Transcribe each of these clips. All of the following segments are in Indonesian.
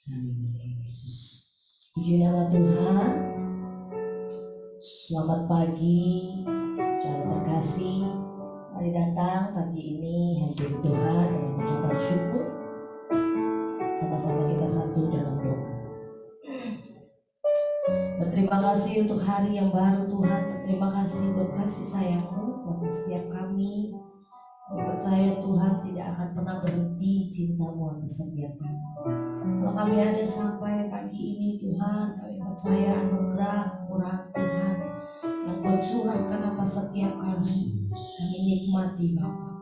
Haleluya Yesus. Puji nama Tuhan. Selamat pagi, saudara terkasih. Mari datang pagi ini hadir Tuhan dengan ucapan syukur. Sama-sama kita satu dalam doa. Berterima kasih untuk hari yang baru Tuhan. Berterima kasih untuk kasih sayang-Mu bagi setiap kami. Kami percaya Tuhan tidak akan pernah berhenti cinta-Mu atas setiap kami. Kalau kami ada sampai pagi ini Tuhan, kami percaya anugerah murah Tuhan yang Kau curahkan atas setiap kami. Kami nikmati Bapa.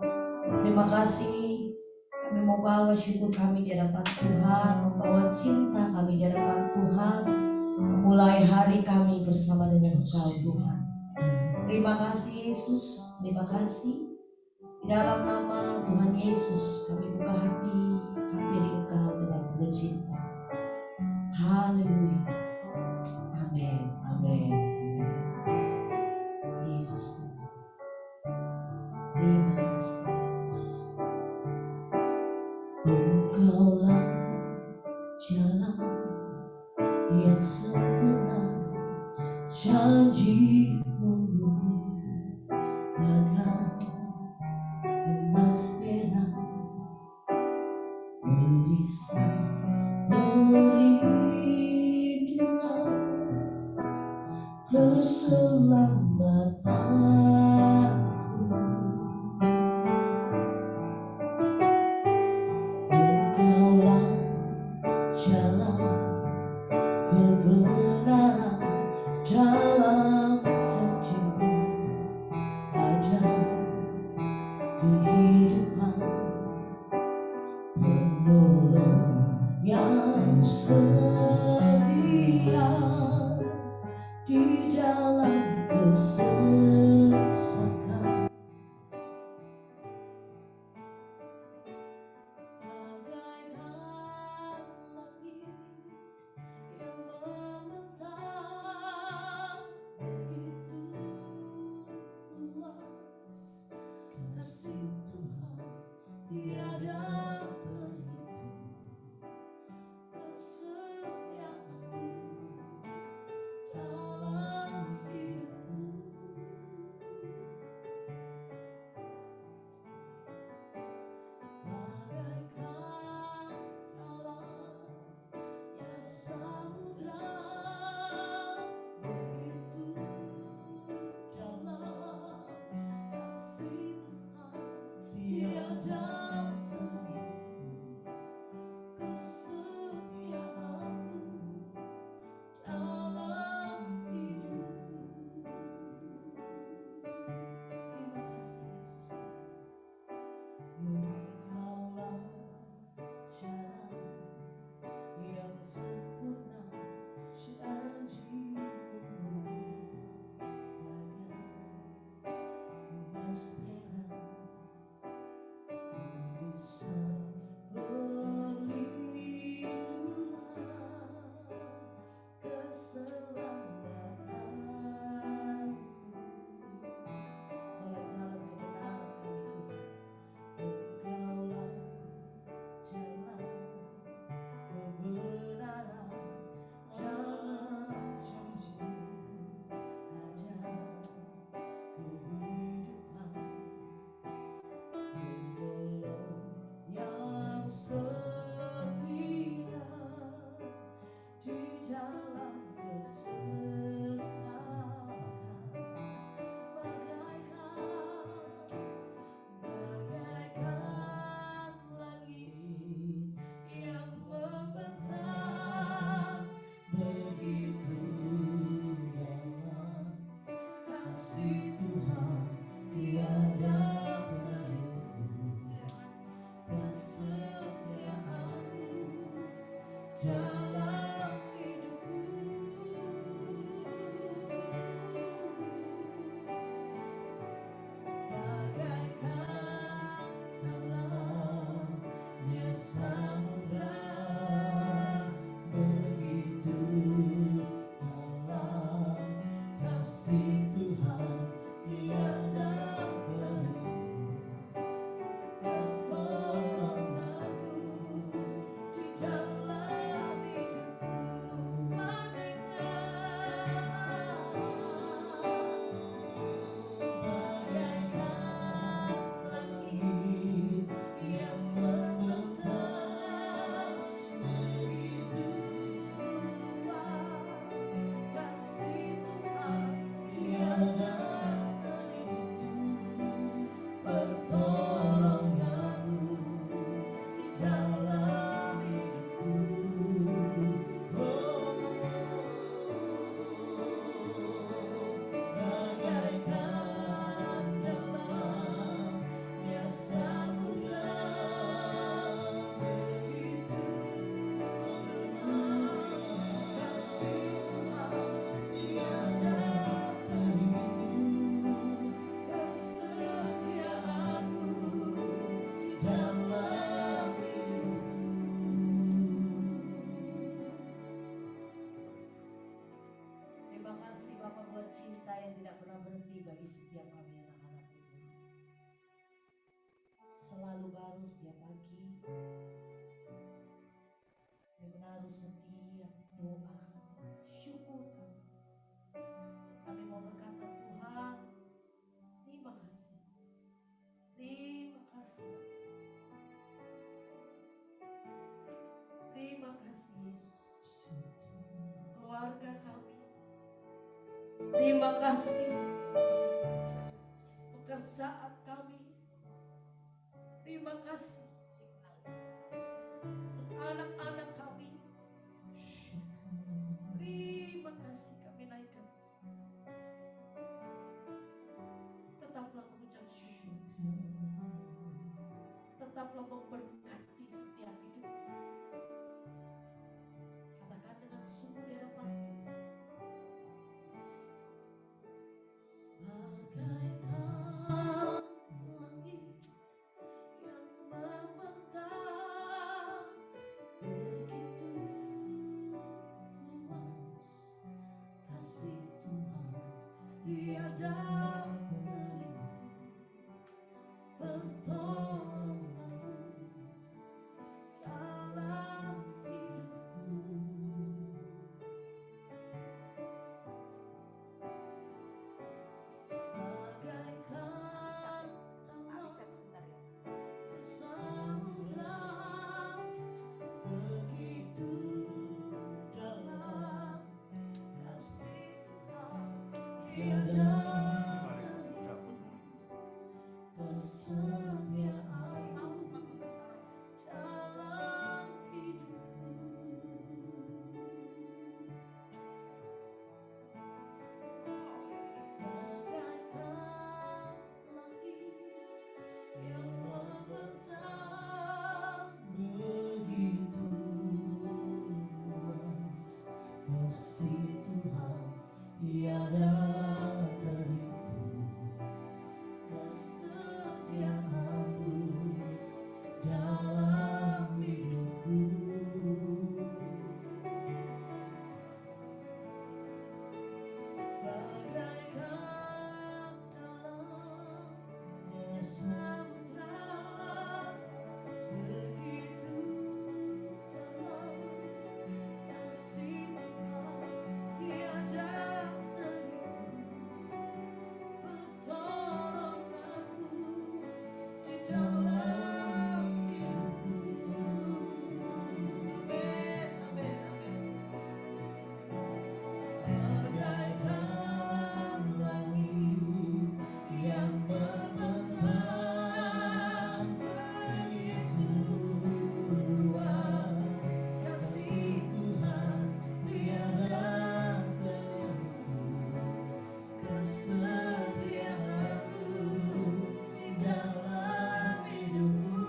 Terima kasih. Kami mau bawa syukur kami di hadapan Tuhan, membawa cinta kami di hadapan Tuhan, memulai hari kami bersama dengan Engkau Tuhan. Terima kasih Yesus, terima kasih. Di dalam nama Tuhan Yesus kami buka hati, hampiri Engkau dengan penuh cinta. Haleluya. Amin. Amin. Yesus. Terima kasih Yesus. Engkaulah jalan yang sempurna, janji-Mu bagai emas perak, irisan perlindungan, keselamatanku. Engkaulah jalan kebenaran, dalam janji-Mu ada kehidupan, penolong yang setia di dalam kesesakan. Bagaikan langit yang membentang, begitu luas kasih Tuhan tiada terhitung. Kesetiaan-Mu dalam hidupku, sukacita yang tidak pernah berhenti bagi setiap kami anak-anak Tuhan. Selalu baru setiap pagi. Kami menaruh setiap doa, syukur kami. Kami mau berkata, Tuhan, terima kasih. Terima kasih. Terima kasih Yesus. Keluarga kami, terima kasih. Pekerjaan kami, terima kasih. Untuk anak-anak kami, terima kasih kami naikkan. Tetaplah mengucap syukur. Tetaplah memberkati setiap hidup. Katakan dengan sungguh di hadapan Tuhan. Bagaikan langit yang membentang, begitu luas kasih Tuhan, tiada pertolonganmu dalam hidupku. Bagaikan samudra, begitu dalam kasih Tuhan, tiada kesetiaanmu dalam hidupku. Bagaikan langit yang membentang, begitu luas kasih Tuhan, tiada terhitung. Kesetiaanmu dalam hidupku. Bagaikan dalamnya samudra, begitu dalam kasih Tuhan, tiada terhitung. Pertolonganmu di dalam hidupku. Amin, amin, amin. Bagaikan langit yang membentang, begitu luas kasih Tuhan, tiada terhitung. Kesetiaanmu di dalam hidupku.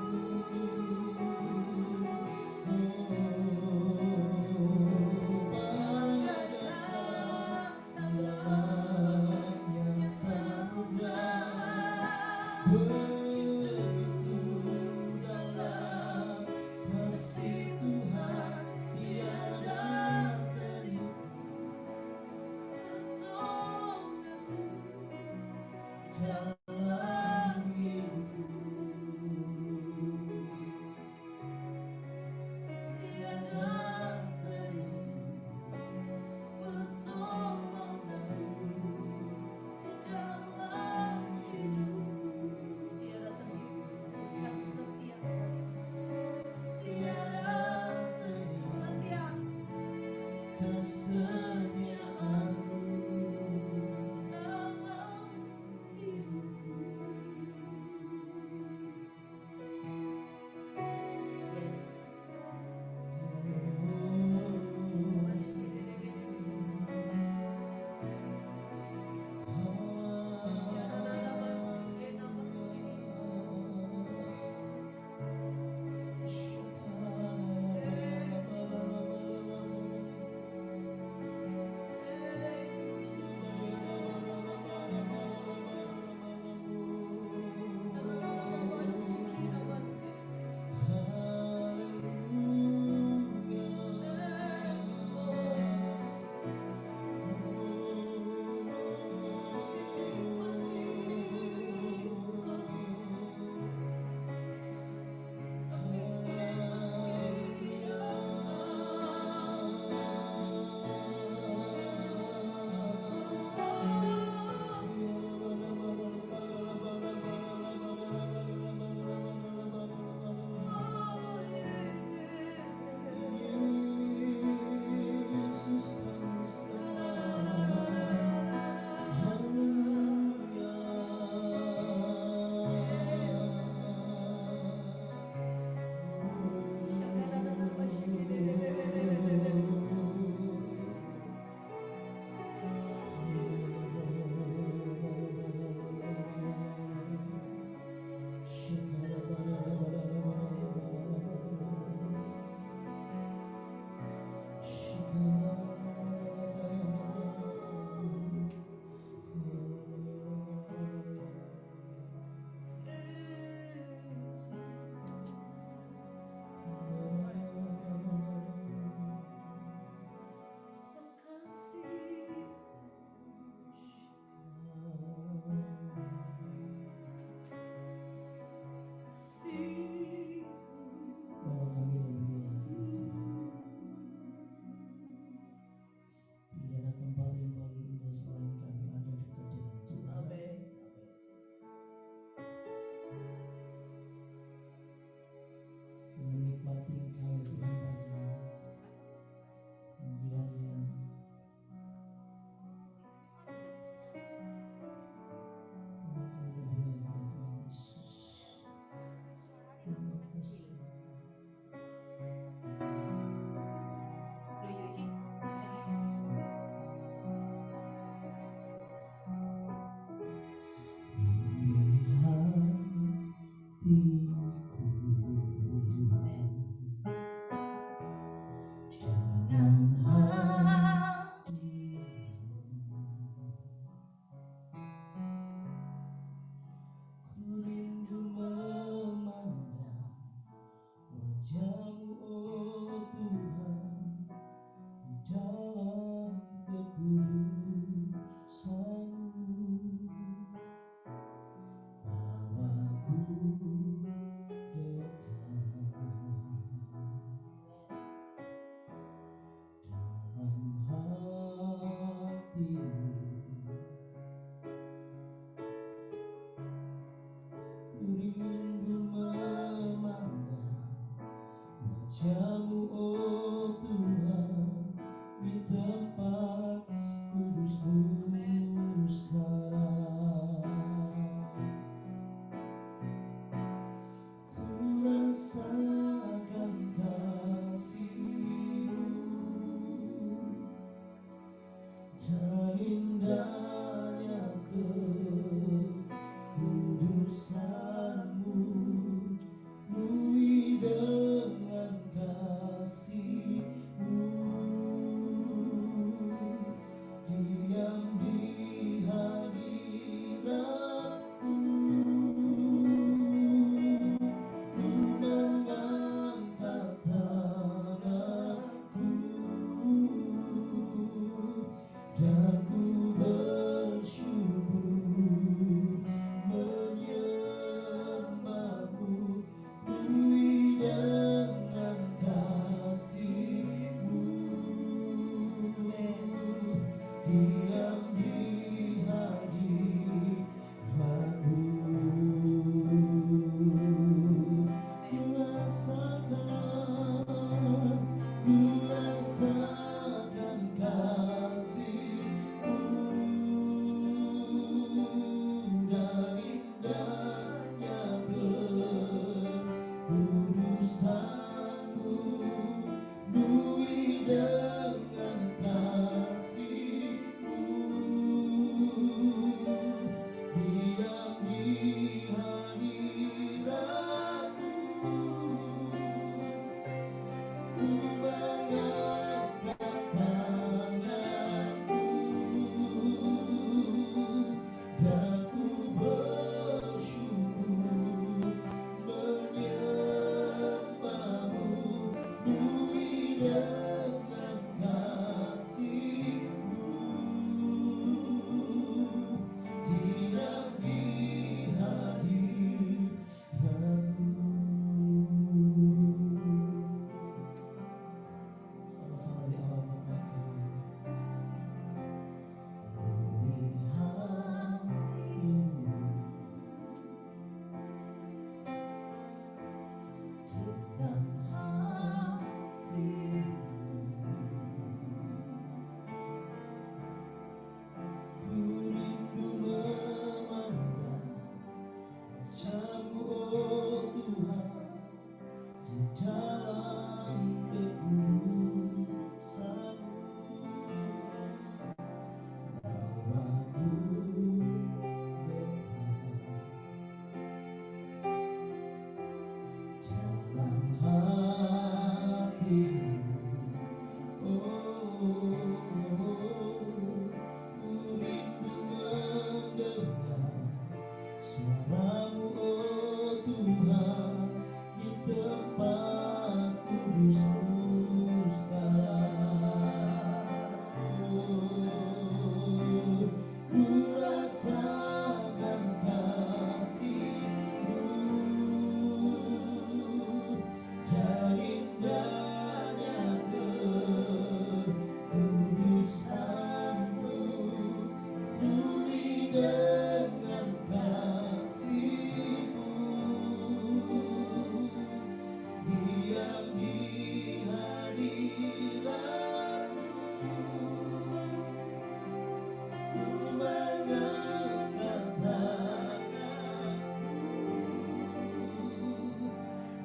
Bagaikan dalamnya samudra, begitu dalam kasih Tuhan, tiada terhitung. Pertolonganmu dalam hidupku, tiada terhitung. Pertolonganmu di dalam hidupku, tiada terhitung. Kasih setia tiada tersedia. Kesetiaanmu dalam hidupku.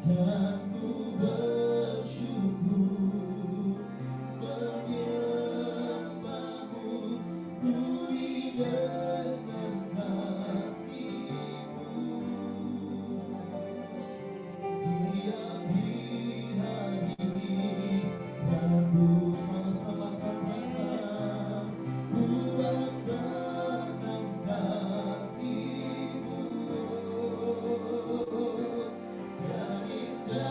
dan ku bersyukur menyembahmu, penuhi dengan kasih-Mu. Tiap di hadirat-Mu sama-sama katakan, ku rasakan kasih-Mu. Dan indah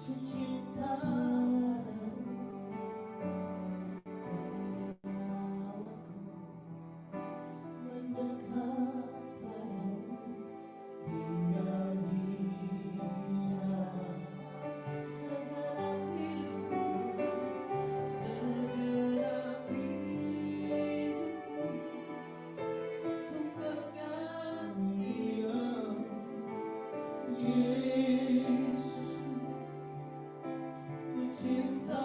ku cinta padamu. Bawaku mendekat padamu, tinggal di dalam segenap hidupku, segenap hidupku. Ku mengasihi Yesusku, ku cinta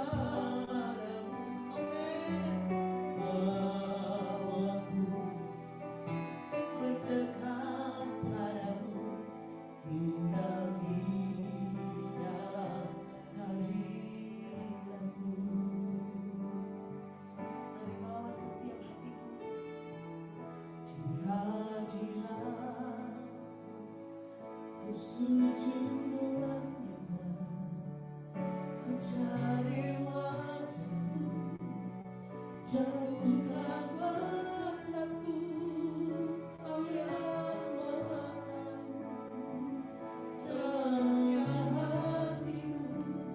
padamu. Amin. Bawaku mendekat padamu, tinggal di dalam hadiratmu. Mari bawa setiap hatimu di hadiratmu. Ku sujud menyembah, ku cari wajahmu, jauhkan berkatmu. Kau yang maha tahu dalamnya hatiku,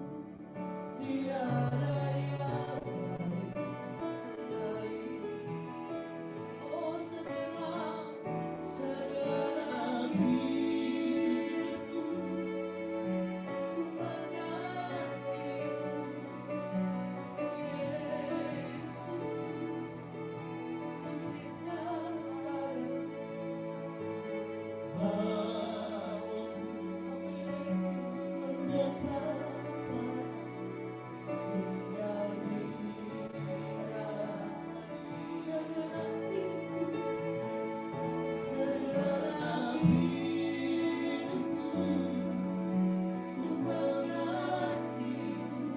tiada yang lain selain oh segenap hidupku, ku mengasihimu. Yesusku, ku cinta padamu. Bawaku mendekat padamu, tinggal di dalam segenap hidupku, segenap hidupku. Ku mengasihimu.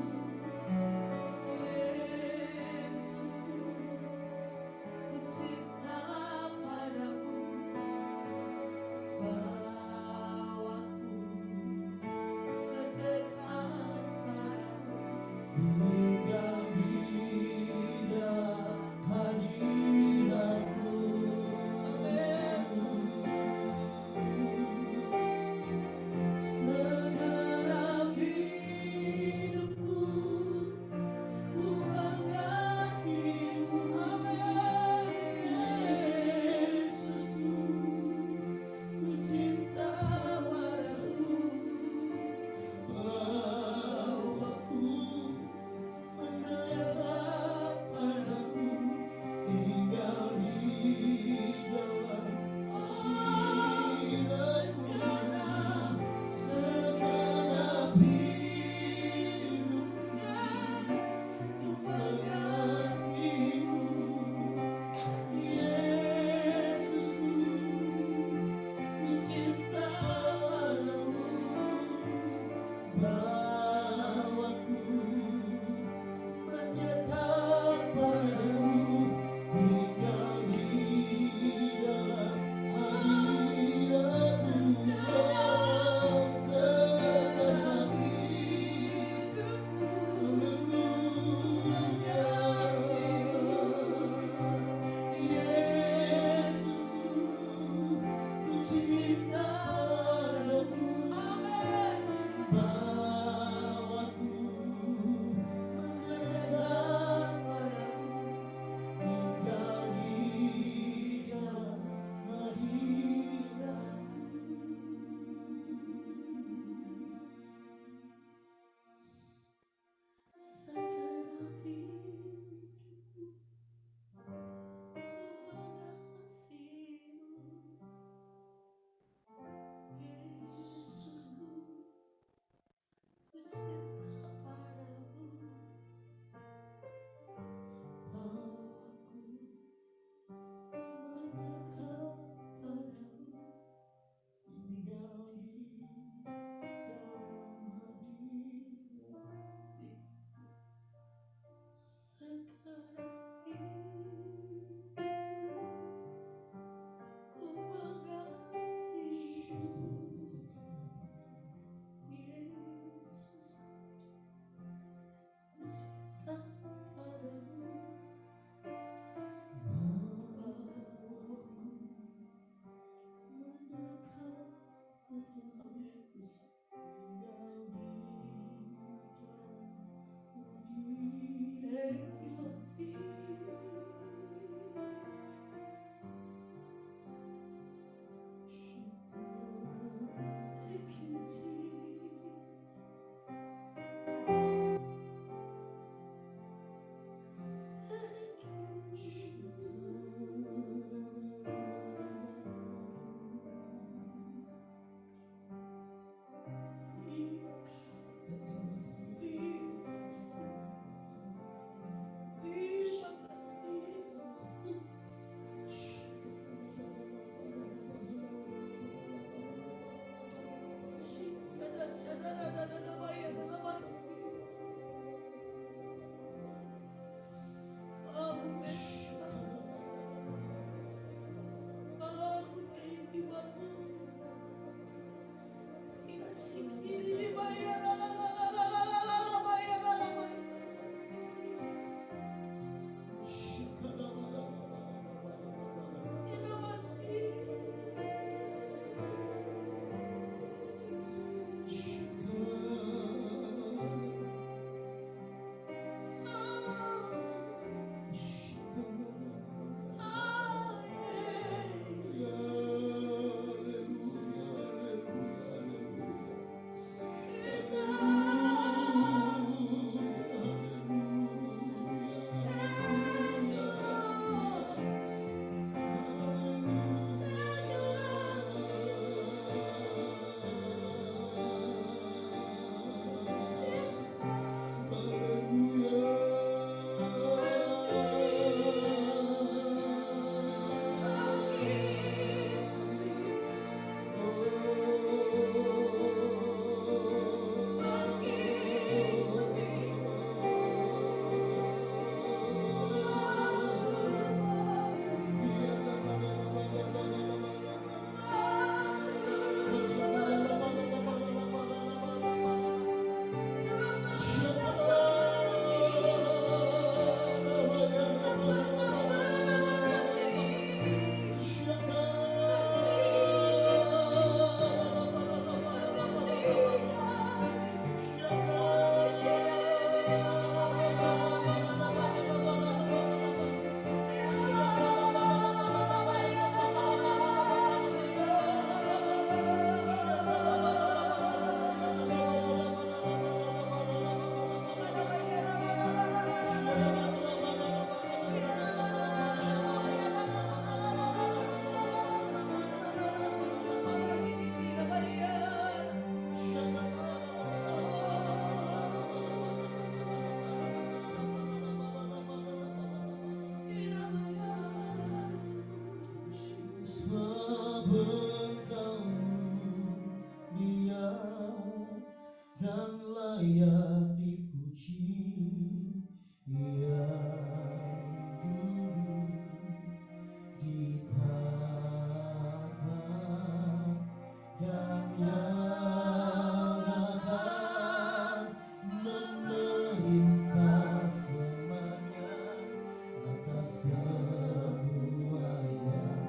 Yesusku, ku cinta padamu. Bawaku mendekat padamu, tinggal di dalam hadiratmu. Amin. Segenap hidupku, ku mengasihimu. Amin. Yesusku, ku cinta padamu. Bawaku mendekat padamu, tinggal di dalam hadiratmu. Segenap hidupku, ku mengasihimu. Yesusku, ku cinta padamu. Bawaku mendekat padamu, tinggal di dalam hadiratmu. Segenap hidupku, dan layak dipuji, yang duduk di tahta dan yang akan memerintah selamanya atas semua yang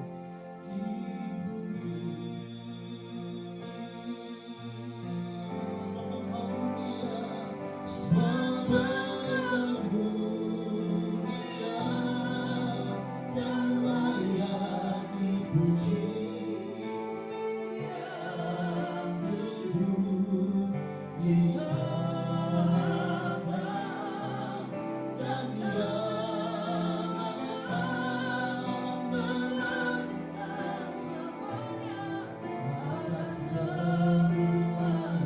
di bumi. Sebab Engkau mulia, sebab Engkau mulia dan layak dipuji, yang duduk di tahta dan yang akan memerintah selamanya atas semua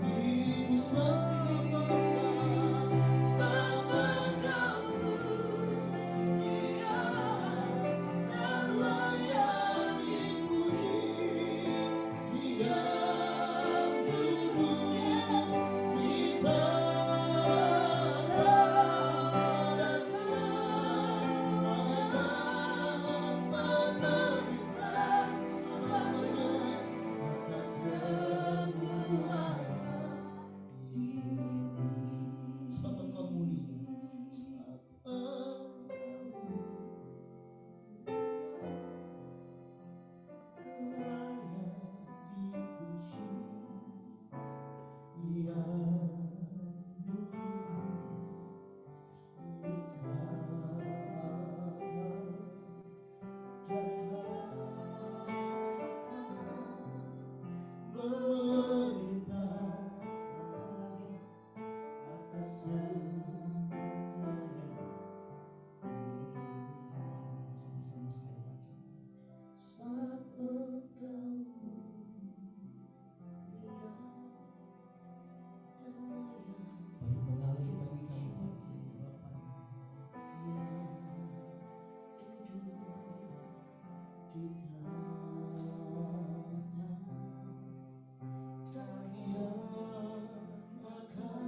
yang hidup. Sebab Engkau mulia dan layak dipuji, yang duduk di tahta dan yang akan memerintah selamanya atas semua yang di bumi. Sebab Engkau mulia, sebab Engkau layak dipuji, yang duduk di tahta dan memerintah selamanya atas semua yang sama-sama sekali lagi. Sebab Engkau mulia dan layak. Mari mengalir bagi kami pagi ini Bapa, yang duduk di tahta dan yang akan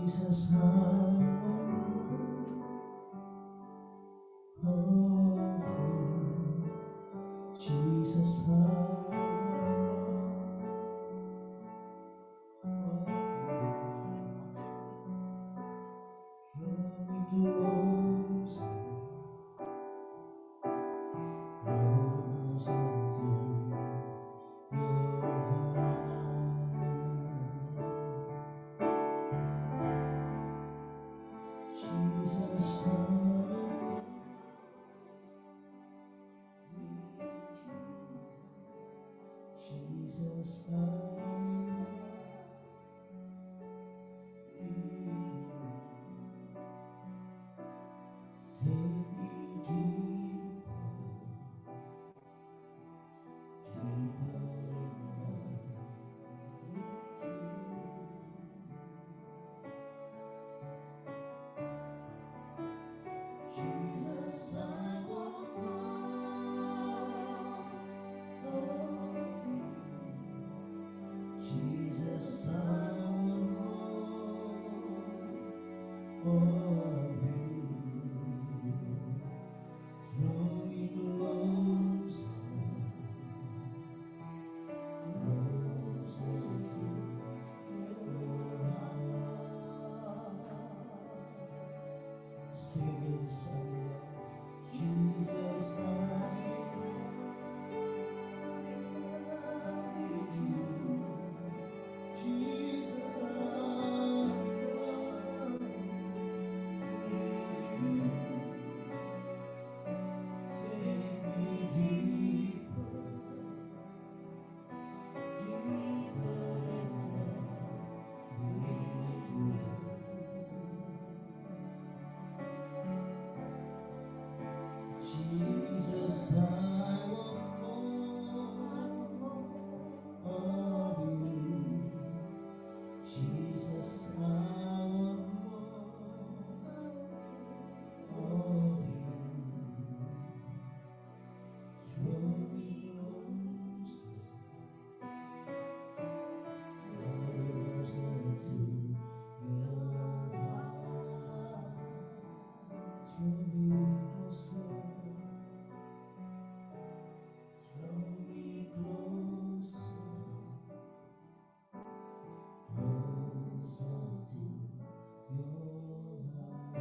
Jesus, I want more of you. Jesus, I want more of you. Draw me closer, closer to your heart. Jesus, I want Jesus, I'm in love with you. Take me deeper, deeper in love with you. Jesus, I want more of you. Jesus, I want more of you. Draw me closer, closer to your heart. Sing again, Jesus, I'm in love. Jesus, I'm in love with you. Jesus, I'm in love with you. Take me deeper, deeper in love with you. Jesus, I want more of you. Jesus, I want more of you. Draw me closer, closer to your heart. Draw me closer, draw me closer, closer to your heart.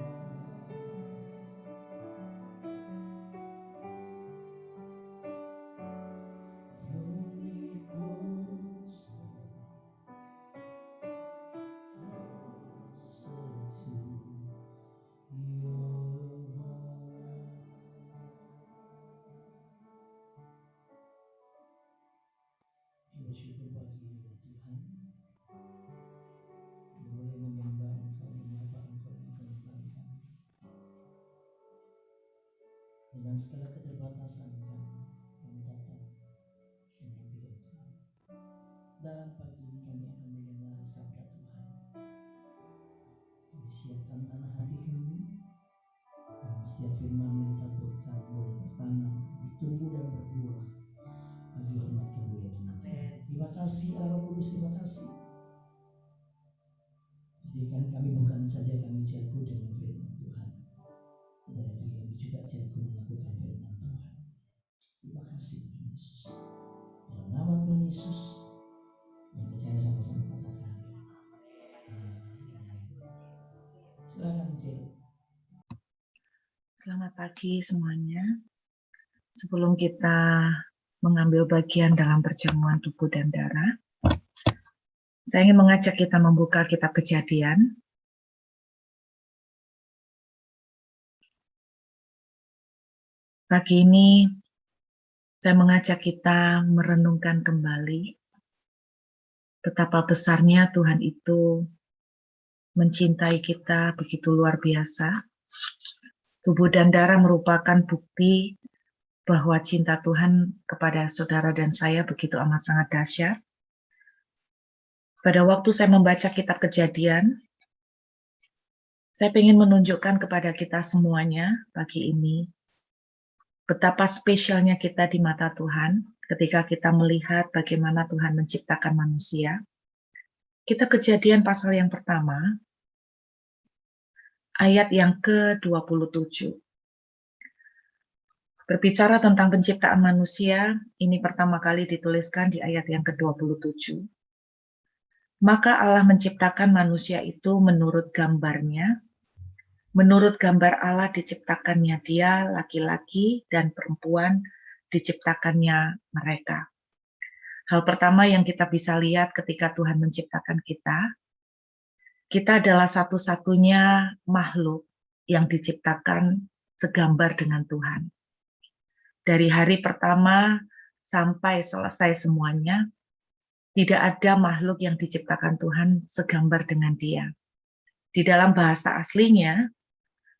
Draw me closer, closer to your heart. Kita bersyukur pagi ini ya Tuhan, kita boleh menyembah Engkau, menyapa Engkau dengan penyembahan kami. Dengan segala keterbatasan kami datang menyembah Engkau. Dan pagi ini kami akan mendengar sabda Tuhan. Kami siapkan tanah hati kami, dan setiap firman yang ditaburkan boleh tertanam, ditumbuh dan berbuah bagi hormat kemuliaan nama Tuhan. Terima kasih Allah Kudus, terima kasih. Jadikan kami bukan saja kami jago dengan firman Tuhan, tetapi kami juga jago melakukan firman Tuhan. Terima kasih Tuhan Yesus. Dalam nama Tuhan Yesus, yang percaya sama-sama katakan amin. Silakan Cik. Selamat pagi semuanya. Sebelum kita mengambil bagian dalam perjamuan tubuh dan darah, saya ingin mengajak kita membuka kitab Kejadian. Pagi ini saya mengajak kita merenungkan kembali Betapa besarnya Tuhan itu mencintai kita begitu luar biasa. Tubuh dan darah merupakan bukti bahwa cinta Tuhan kepada saudara dan saya begitu amat sangat dahsyat. Pada waktu saya membaca kitab Kejadian, saya ingin menunjukkan kepada kita semuanya pagi ini betapa spesialnya kita di mata Tuhan ketika kita melihat bagaimana Tuhan menciptakan manusia. Kitab Kejadian pasal yang pertama, ayat yang ke-27. Berbicara tentang penciptaan manusia, ini pertama kali dituliskan di ayat yang ke-27. Maka Allah menciptakan manusia itu menurut gambarnya. Menurut gambar Allah diciptakannya dia, laki-laki dan perempuan diciptakannya mereka. Hal pertama yang kita bisa lihat ketika Tuhan menciptakan kita adalah satu-satunya makhluk yang diciptakan segambar dengan Tuhan. Dari hari pertama sampai selesai semuanya, tidak ada makhluk yang diciptakan Tuhan segambar dengan Dia. Di dalam bahasa aslinya,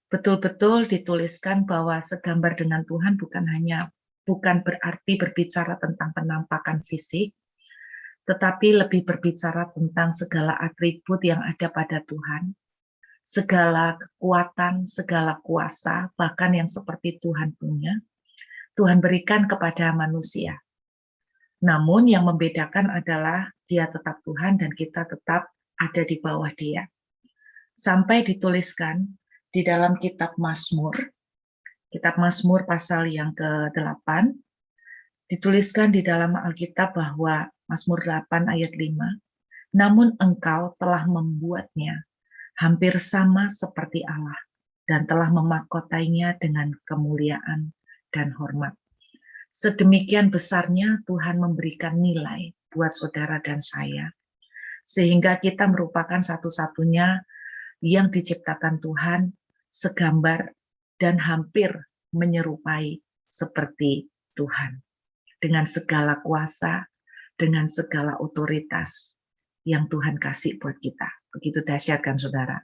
betul-betul dituliskan bahwa segambar dengan Tuhan bukan berarti berbicara tentang penampakan fisik, tetapi lebih berbicara tentang segala atribut yang ada pada Tuhan, segala kekuatan, segala kuasa, bahkan yang seperti Tuhan punya, Tuhan berikan kepada manusia. Namun yang membedakan adalah Dia tetap Tuhan dan kita tetap ada di bawah Dia. Sampai dituliskan di dalam kitab Mazmur pasal yang ke-8, dituliskan di dalam Alkitab bahwa Mazmur 8 ayat 5, namun engkau telah membuatnya hampir sama seperti Allah dan telah memakotainya dengan kemuliaan dan hormat. Sedemikian besarnya Tuhan memberikan nilai buat saudara dan saya, sehingga kita merupakan satu-satunya yang diciptakan Tuhan segambar dan hampir menyerupai seperti Tuhan. Dengan segala kuasa, dengan segala otoritas yang Tuhan kasih buat kita. Begitu dahsyat kan saudara.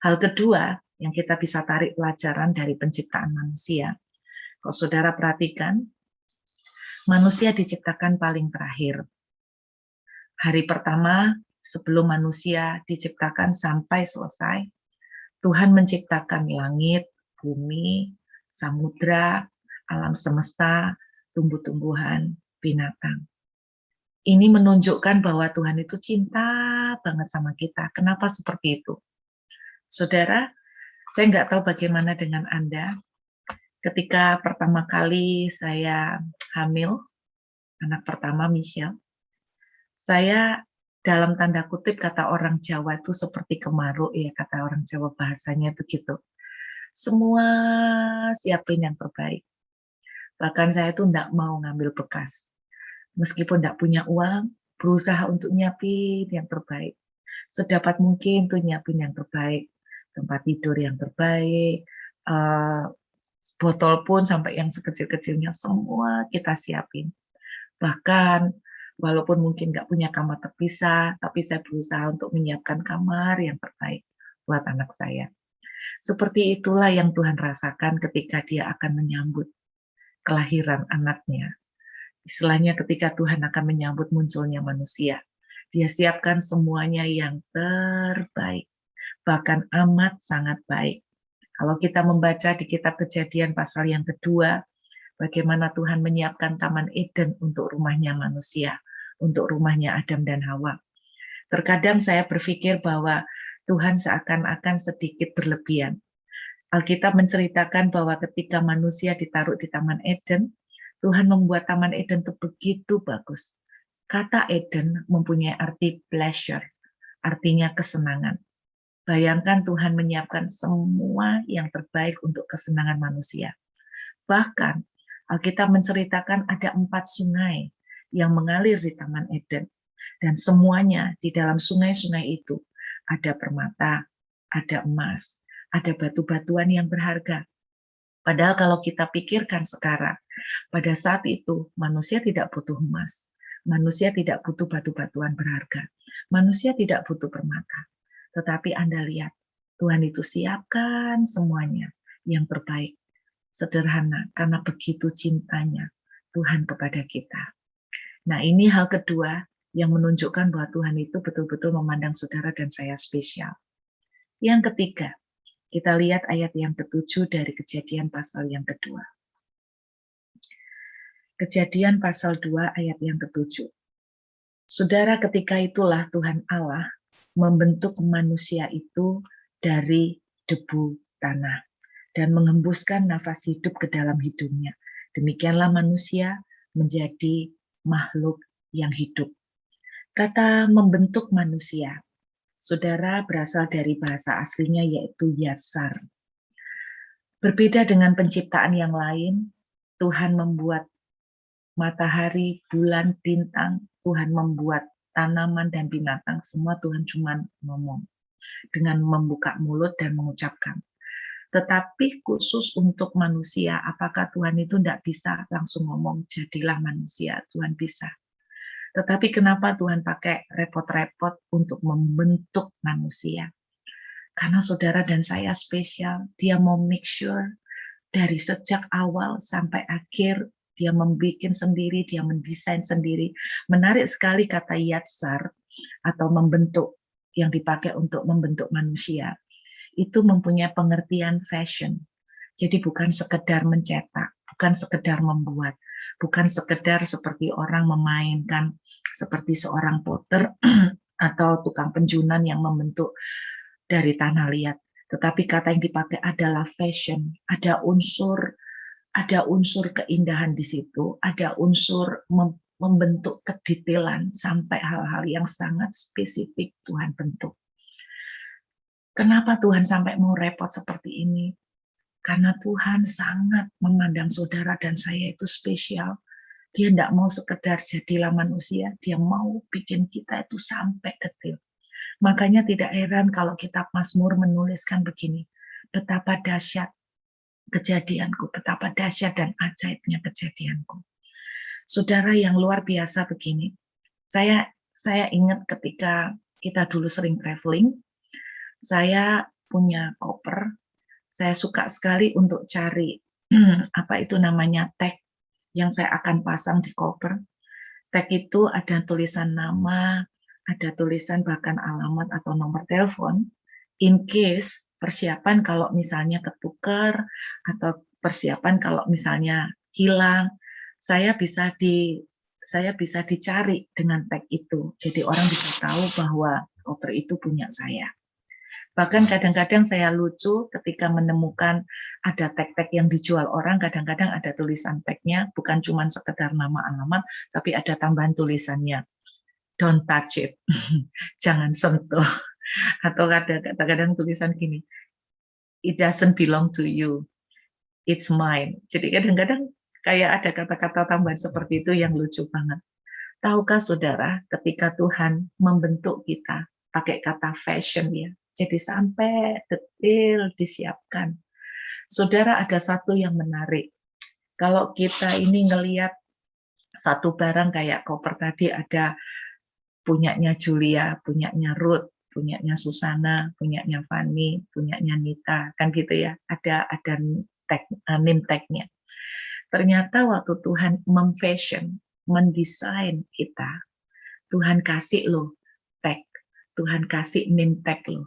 Hal kedua yang kita bisa tarik pelajaran dari penciptaan manusia. Kalau saudara perhatikan, manusia diciptakan paling terakhir. Hari pertama sebelum manusia diciptakan sampai selesai, Tuhan menciptakan langit, bumi, samudra, alam semesta, tumbuh-tumbuhan, binatang. Ini menunjukkan bahwa Tuhan itu cinta banget sama kita. Kenapa seperti itu? Saudara, saya nggak tahu bagaimana dengan Anda. Ketika pertama kali saya hamil, anak pertama Michelle, saya dalam tanda kutip kata orang Jawa itu seperti kemaruk ya, kata orang Jawa bahasanya itu gitu. Semua siapin yang terbaik. Bahkan saya tuh enggak mau ngambil bekas. Meskipun enggak punya uang, berusaha untuk nyiapin yang terbaik. Sedapat mungkin tuh nyiapin yang terbaik. Tempat tidur yang terbaik, botol pun sampai yang sekecil-kecilnya semua kita siapin. Bahkan walaupun mungkin nggak punya kamar terpisah, tapi saya berusaha untuk menyiapkan kamar yang terbaik buat anak saya. Seperti itulah yang Tuhan rasakan ketika Dia akan menyambut kelahiran anaknya. Istilahnya ketika Tuhan akan menyambut munculnya manusia. Dia siapkan semuanya yang terbaik, bahkan amat sangat baik. Kalau kita membaca di kitab Kejadian pasal yang kedua, bagaimana Tuhan menyiapkan Taman Eden untuk rumahnya manusia, untuk rumahnya Adam dan Hawa. Terkadang saya berpikir bahwa Tuhan seakan-akan sedikit berlebihan. Alkitab menceritakan bahwa ketika manusia ditaruh di Taman Eden, Tuhan membuat Taman Eden itu begitu bagus. Kata Eden mempunyai arti pleasure, artinya kesenangan. Bayangkan Tuhan menyiapkan semua yang terbaik untuk kesenangan manusia. Bahkan Alkitab menceritakan ada 4 sungai yang mengalir di Taman Eden. Dan semuanya di dalam sungai-sungai itu ada permata, ada emas, ada batu-batuan yang berharga. Padahal kalau kita pikirkan sekarang, pada saat itu manusia tidak butuh emas, Manusia tidak butuh batu-batuan berharga. Manusia tidak butuh permata. Tetapi Anda lihat, Tuhan itu siapkan semuanya yang terbaik. Sederhana, karena begitu cintanya Tuhan kepada kita. Nah, ini hal kedua yang menunjukkan bahwa Tuhan itu betul-betul memandang saudara dan saya spesial. Yang ketiga, kita lihat ayat yang ke-7 dari Kejadian pasal yang kedua. Kejadian pasal 2 ayat yang ke-7. Saudara, ketika itulah Tuhan Allah membentuk manusia itu dari debu tanah dan menghembuskan nafas hidup ke dalam hidungnya. Demikianlah manusia menjadi makhluk yang hidup. Kata membentuk manusia, saudara, berasal dari bahasa aslinya yaitu yasar. Berbeda dengan penciptaan yang lain, Tuhan membuat matahari, bulan, bintang, Tuhan membuat tanaman dan binatang, semua Tuhan cuma ngomong dengan membuka mulut dan mengucapkan. Tetapi khusus untuk manusia, apakah Tuhan itu tidak bisa langsung ngomong, jadilah manusia? Tuhan bisa. Tetapi kenapa Tuhan pakai repot-repot untuk membentuk manusia? Karena saudara dan saya spesial, dia mau make sure dari sejak awal sampai akhir, dia membuat sendiri, dia mendesain sendiri. Menarik sekali kata yatsar atau membentuk yang dipakai untuk membentuk manusia. Itu mempunyai pengertian fashion. Jadi bukan sekedar mencetak, bukan sekedar membuat, bukan sekedar seperti orang memainkan, seperti seorang potter atau tukang penjunan yang membentuk dari tanah liat. Tetapi kata yang dipakai adalah fashion, ada unsur keindahan di situ, ada unsur membentuk kedetailan sampai hal-hal yang sangat spesifik Tuhan bentuk. Kenapa Tuhan sampai mau repot seperti ini? Karena Tuhan sangat memandang saudara dan saya itu spesial. Dia tidak mau sekedar jadilah manusia, dia mau bikin kita itu sampai detail. Makanya tidak heran kalau kitab Mazmur menuliskan begini, betapa dahsyat kejadianku, betapa dahsyat dan ajaibnya kejadianku. Saudara yang luar biasa begini, saya ingat ketika kita dulu sering traveling, saya punya koper, saya suka sekali untuk cari apa itu namanya tag yang saya akan pasang di koper. Tag itu ada tulisan nama, ada tulisan bahkan alamat atau nomor telepon, in case persiapan kalau misalnya ketukar atau persiapan kalau misalnya hilang, saya bisa dicari dengan tag itu. Jadi orang bisa tahu bahwa koper itu punya saya. Bahkan kadang-kadang saya lucu ketika menemukan ada tag-tag yang dijual orang, kadang-kadang ada tulisan tagnya, bukan cuma sekedar nama alamat, tapi ada tambahan tulisannya, don't touch it, jangan sentuh. Atau kadang-kadang tulisan gini, it doesn't belong to you, it's mine. Jadi kadang-kadang kayak ada kata-kata tambahan seperti itu yang lucu banget. Tahukah saudara, ketika Tuhan membentuk kita, pakai kata fashion ya, jadi sampai detail disiapkan. Saudara, ada satu yang menarik. Kalau kita ini ngelihat satu barang kayak koper tadi, ada punyanya Julia, punyanya Ruth, punyanya Susana, punyanya Fanny, punyanya Nita, kan gitu ya. Ada tag, name tag-nya. Ternyata waktu Tuhan memfashion, mendesain kita, Tuhan kasih loh tag, Tuhan kasih name tag loh.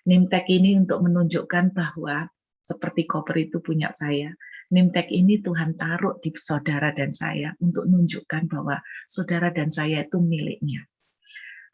Name tag ini untuk menunjukkan bahwa seperti koper itu punya saya. Name tag ini Tuhan taruh di saudara dan saya untuk menunjukkan bahwa saudara dan saya itu miliknya.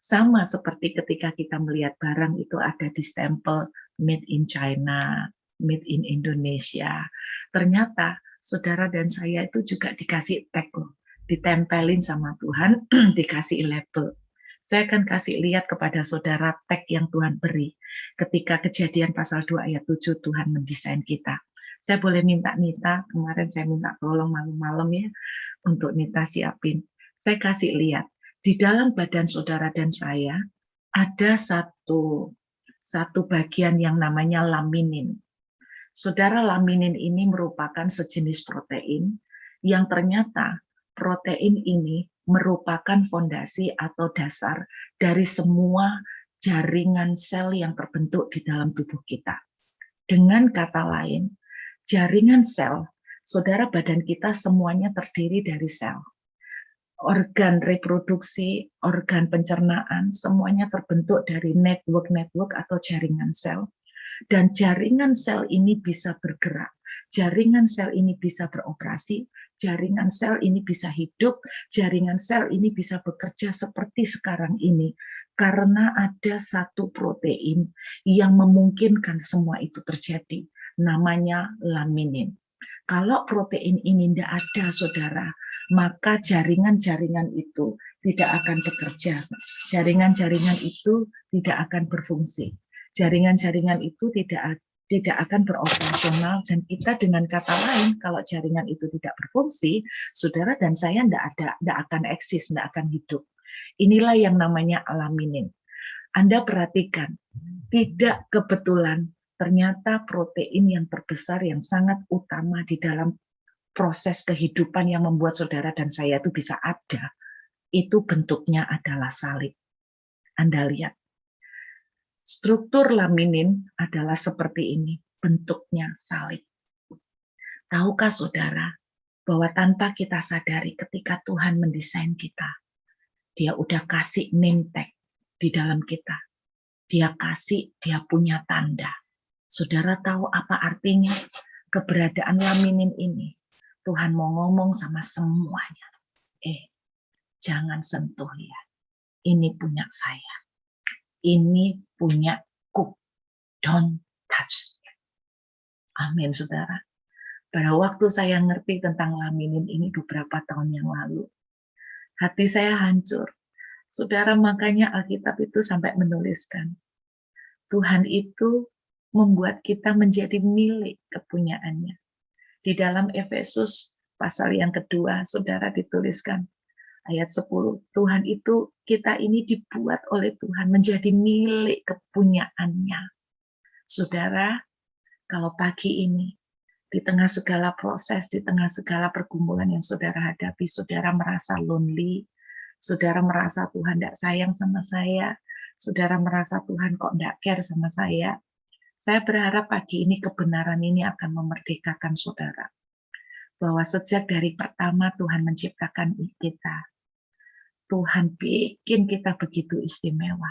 Sama seperti ketika kita melihat barang itu ada di stempel made in China, made in Indonesia. Ternyata saudara dan saya itu juga dikasih tag loh, ditempelin sama Tuhan, dikasih label. Saya akan kasih lihat kepada saudara tag yang Tuhan beri. Ketika Kejadian pasal 2 ayat 7 Tuhan mendesain kita. Saya boleh minta Nita, kemarin saya minta tolong malam-malam ya, untuk Nita siapin. Saya kasih lihat, di dalam badan saudara dan saya, ada satu bagian yang namanya laminin. Saudara, laminin ini merupakan sejenis protein, yang ternyata protein ini merupakan fondasi atau dasar dari semua jaringan sel yang terbentuk di dalam tubuh kita. Dengan kata lain, jaringan sel, saudara, badan kita semuanya terdiri dari sel. Organ reproduksi, organ pencernaan, semuanya terbentuk dari network-network atau jaringan sel. Dan jaringan sel ini bisa bergerak, jaringan sel ini bisa beroperasi, jaringan sel ini bisa hidup, jaringan sel ini bisa bekerja seperti sekarang ini, karena ada satu protein yang memungkinkan semua itu terjadi, namanya laminin. Kalau protein ini tidak ada, saudara, maka jaringan-jaringan itu tidak akan bekerja. Jaringan-jaringan itu tidak akan berfungsi. Jaringan-jaringan itu tidak akan beroperasional, dan kita dengan kata lain, kalau jaringan itu tidak berfungsi, saudara dan saya tidak akan eksis, tidak akan hidup. Inilah yang namanya laminin. Anda perhatikan, tidak kebetulan ternyata protein yang terbesar yang sangat utama di dalam proses kehidupan yang membuat saudara dan saya itu bisa ada, itu bentuknya adalah salib. Anda lihat, struktur laminin adalah seperti ini, bentuknya salib. Tahukah saudara bahwa tanpa kita sadari ketika Tuhan mendesain kita, Dia udah kasih name tag di dalam kita. Dia punya tanda. Saudara tahu apa artinya keberadaan laminin ini? Tuhan mau ngomong sama semuanya. Jangan sentuh ya. Ini punya saya. Ini punyaku. Don't touch. Amin, saudara. Pada waktu saya ngerti tentang laminin ini beberapa tahun yang lalu, hati saya hancur. Saudara, makanya Alkitab itu sampai menuliskan, Tuhan itu membuat kita menjadi milik kepunyaannya. Di dalam Efesus pasal yang kedua, saudara, dituliskan ayat 10, Tuhan itu, kita ini dibuat oleh Tuhan menjadi milik kepunyaannya. Saudara, kalau pagi ini, di tengah segala proses, di tengah segala pergumulan yang saudara hadapi, saudara merasa lonely, saudara merasa Tuhan tidak sayang sama saya, saudara merasa Tuhan kok tidak care sama saya berharap pagi ini kebenaran ini akan memerdekakan saudara. Bahwa sejak dari pertama Tuhan menciptakan kita, Tuhan bikin kita begitu istimewa.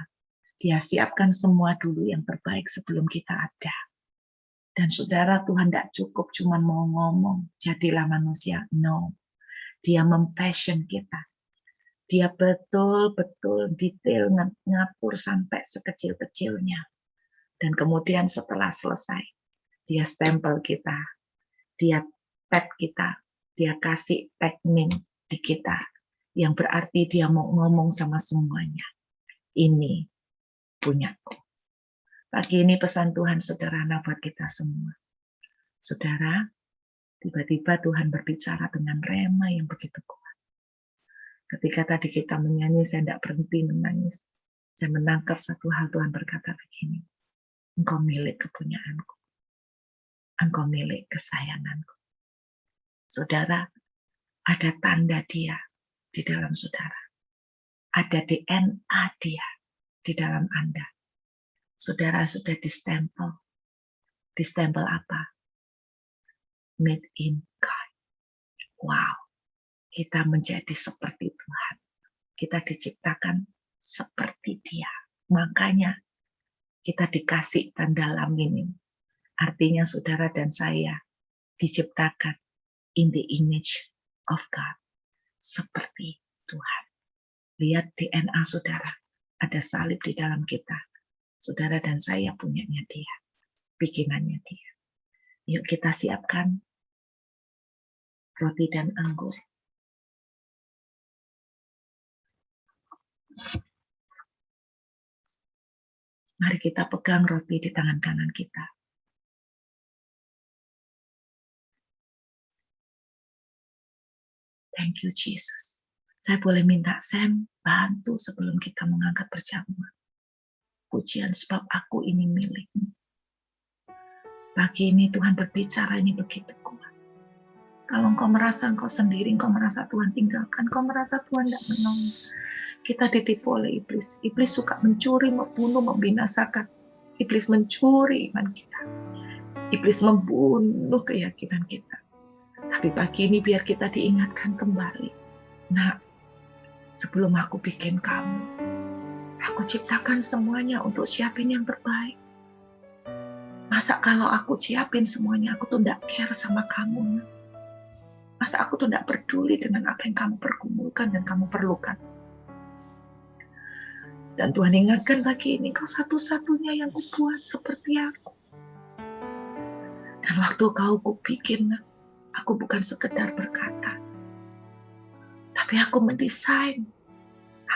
Dia siapkan semua dulu yang terbaik sebelum kita ada. Dan saudara, Tuhan tidak cukup cuma mau ngomong, jadilah manusia. No, Dia memfashion kita. Dia betul-betul detail ngatur sampai sekecil-kecilnya. Dan kemudian setelah selesai, Dia stempel kita. Dia tag kita. Dia kasih tag name di kita. Yang berarti Dia mau ngomong sama semuanya. Ini punyaku. Pagi ini pesan Tuhan sederhana buat kita semua. Saudara, tiba-tiba Tuhan berbicara dengan rema yang begitu kuat. Ketika tadi kita menyanyi, saya tidak berhenti menangis. Saya menangkap satu hal, Tuhan berkata begini, Engkau milik kepunyaanku. Engkau milik kesayanganku. Saudara, ada tanda Dia di dalam saudara. Ada DNA Dia di dalam Anda. Saudara sudah distempel. Distempel apa? Made in God. Wow. Kita menjadi seperti Tuhan. Kita diciptakan seperti Dia. Makanya kita dikasih tanda laminin. Artinya saudara dan saya diciptakan in the image of God. Seperti Tuhan. Lihat DNA saudara. Ada salib di dalam kita. Saudara dan saya punyanya Dia. Bikinannya Dia. Yuk kita siapkan roti dan anggur. Mari kita pegang roti di tangan kanan kita. Thank you, Jesus. Saya boleh minta Sam bantu sebelum kita mengangkat perjamuan. Pujian sebab aku ini milikmu. Pagi ini Tuhan berbicara ini begitu kuat. Kalau engkau merasa engkau sendiri, engkau merasa Tuhan tinggalkan, engkau merasa Tuhan tidak menolong, kita ditipu oleh iblis. Iblis suka mencuri, membunuh, membinasakan. Iblis mencuri iman kita. Iblis membunuh keyakinan kita. Tapi pagi ini biar kita diingatkan kembali. Nah, sebelum aku bikin kamu, aku ciptakan semuanya untuk siapin yang terbaik. Masa kalau aku siapin semuanya, aku tuh tidak care sama kamu. Masa aku tuh tidak peduli dengan apa yang kamu pergumulkan dan kamu perlukan. Dan Tuhan ingatkan pagi ini, kau satu-satunya yang kubuat seperti aku. Dan waktu kau kubikin, aku bukan sekedar berkata. Tapi aku mendesain.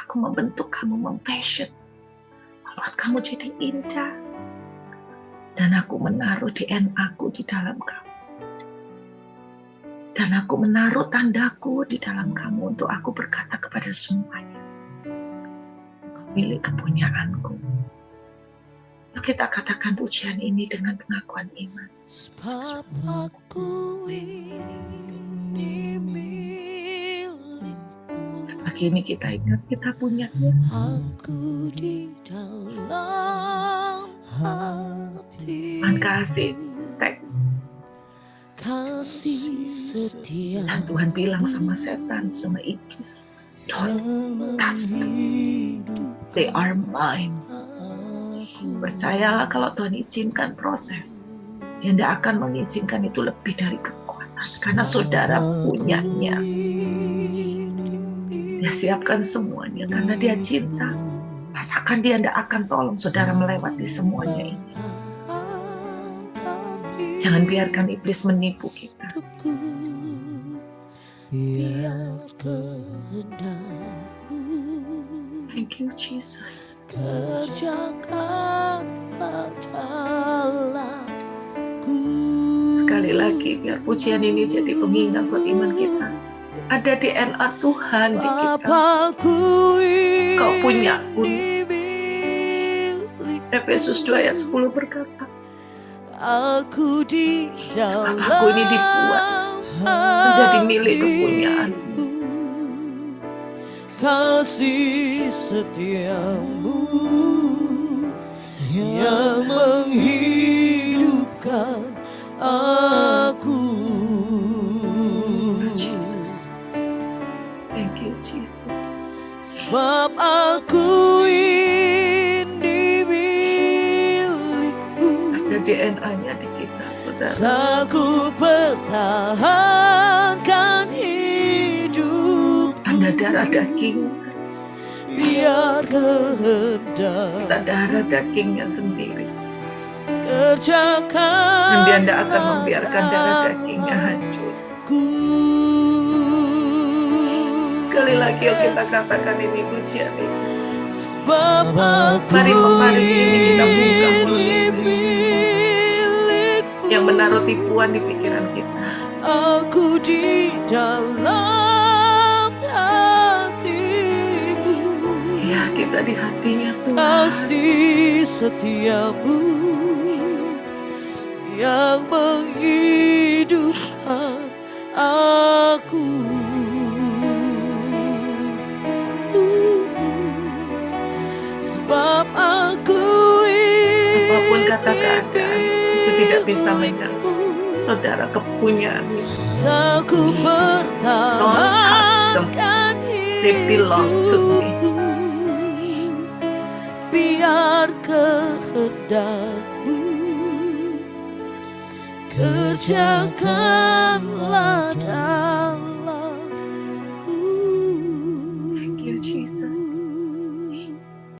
Aku membentuk kamu, memfashion. Membuat kamu jadi indah. Dan aku menaruh DNA aku di dalam kamu. Dan aku menaruh tandaku di dalam kamu untuk aku berkata kepada semuanya. Kau milik kepunyaanku. Yuk kita katakan pujian ini dengan pengakuan iman. Sebab aku ini milikmu. Pagi ini kita ingat kita punyanya. Aku di dalam hati. Tuhan kasih teks. Kasih setia. Dan Tuhan bilang sama setan, sama iblis, don't touch them. They are mine. Percayalah kalau Tuhan izinkan proses, Dia tidak akan mengizinkan itu lebih dari kekuatan. Karena saudara punyanya. Dia siapkan semuanya karena Dia cinta. Rasakan Dia tidak akan tolong saudara melewati semuanya ini. Jangan biarkan iblis menipu kita. Biar kehendakmu. Thank you Jesus. Kerjakanlah dalamku. Sekali lagi biar pujian ini jadi pengingat buat iman kita. Ada DNA Tuhan di kita. Kau punya pun. Efesus 2 ayat 10 berkata, Aku di dalam sebab aku ini dibuat menjadi milik kepunyaanmu. Kasih setiamu yang menghidupkan aku. Jesus. Thank you Jesus. Sebab aku ini milikmu. Ada DNA-nya di kita, saudara. Aku pertahankan hidup. Anda darah daging, Biar kehendak kita darah dagingnya sendiri. kerjakan. Dan Dia tidak akan membiarkan darah dagingnya hancur. Sekali lagi yuk kita katakan ini pujian ini. Sebab aku Mari pemaris ini kita buka mulut milikmu. yang menaruh tipuan di pikiran kita. Aku di dalam hatimu. Ya, kita di hatinya Tuhan. Kasih setiamu yang menghidupkan aku. Sebab aku Apapun kata keadaan itu tidak bisa menyangkut saudara kepunyaan. Aku pertahankan They belong to me. hidupku. Biar kehendakmu kerjakanlah